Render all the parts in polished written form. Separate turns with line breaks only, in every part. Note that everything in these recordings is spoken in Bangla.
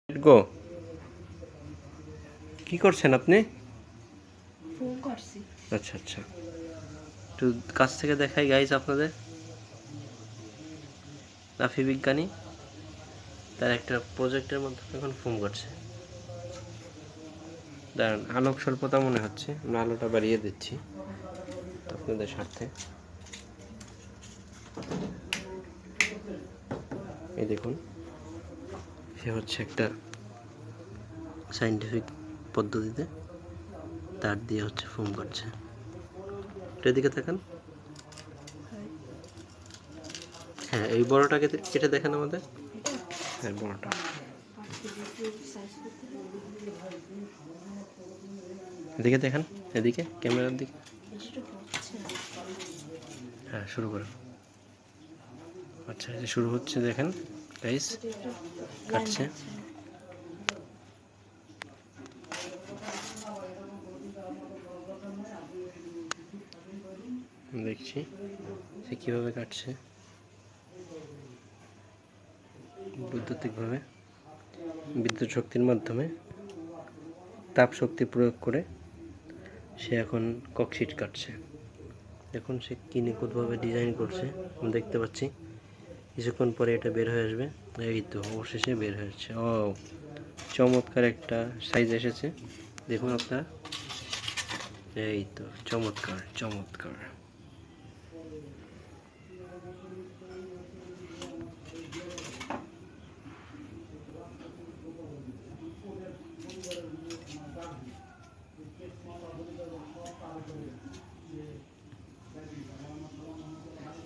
গো কি করছেন আপনি?
ফোন করছি।
আচ্ছা আচ্ছা, একটু কাছ থেকে দেখাই গাইজ আপনাদের। রাফি বিজ্ঞানী তার একটা প্রজেক্টের মাধ্যমে এখন ফোন করছে। দাঁড়ান, আলোক স্বল্পতা মনে হচ্ছে, আমরা আলোটা বাড়িয়ে দিচ্ছি আপনাদের স্বার্থে। এই দেখুন, সে হচ্ছে একটা সাইন্টিফিক পদ্ধতিতে তার দিয়ে হচ্ছে ফোন করছে। এদিকে তাকান। হ্যাঁ, এই বড়টাকে কেটে দেখেন আমাদের। হ্যাঁ, বড়টা। এদিকে দেখেন, এদিকে ক্যামেরার দিকে। হ্যাঁ, শুরু করুন। আচ্ছা, এই যে শুরু হচ্ছে, দেখেন গাইস, কাটছে। দেখছি সে কীভাবে কাটছে বৈদ্যুতিকভাবে, বিদ্যুৎ শক্তির মাধ্যমে তাপ শক্তি প্রয়োগ করে সে এখন ককশিট কাটছে। এখন সে কী নিখুঁতভাবে ডিজাইন করছে আমি দেখতে পাচ্ছি। কিছুক্ষণ পরে এটা বের হয়ে আসবে। এই তো অবশেষে বের হয়েছে। ও, চমৎকার একটা সাইজ এসেছে, দেখুন আপনারা। এই তো চমৎকার চমৎকার।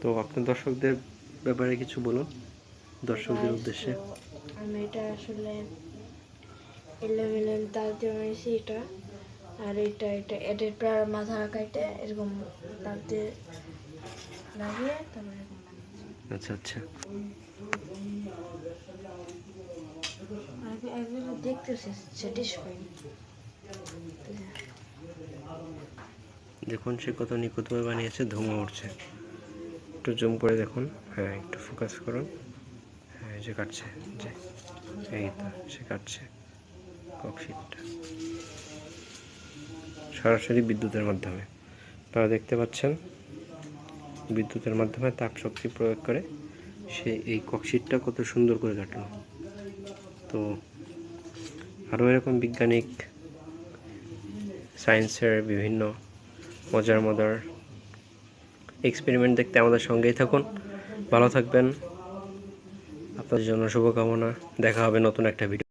তো আপনার দর্শকদের ব্যাপারে কিছু বলুন, দর্শকদের উদ্দেশ্যে।
আমি এটা আসলে এলোমেলো তার দিয়ে বানিয়েছি এটা, আর এটা এটার পর মাথা কাটে এরকম তার দিয়ে লাগিয়ে তারপরে এরকম বানিয়েছি।
আচ্ছা আচ্ছা,
দেখতেছি স্যাটিসফাই।
দেখুন সে কত নিখুঁতভাবে বানিয়েছে, ধোঁয়া উঠছে। একটু জুম করে দেখুন, হ্যাঁ একটু ফোকাস করুন। হ্যাঁ, যে কাটছে, যে এই তো সে কাটছে ককশিটটা সরাসরি বিদ্যুতের মাধ্যমে। আপনারা দেখতে পাচ্ছেন, বিদ্যুতের মাধ্যমে তাপ শক্তি প্রয়োগ করে সে এই ককশিটটা কত সুন্দর করে কাটলো। তো আরও এরকম বৈজ্ঞানিক সায়েন্সের বিভিন্ন মজার মজার এক্সপেরিমেন্ট দেখতে আমাদের সঙ্গেই থাকুন। ভালো থাকবেন, আপনাদের জন্য শুভকামনা। দেখা হবে নতুন একটা ভিডিও।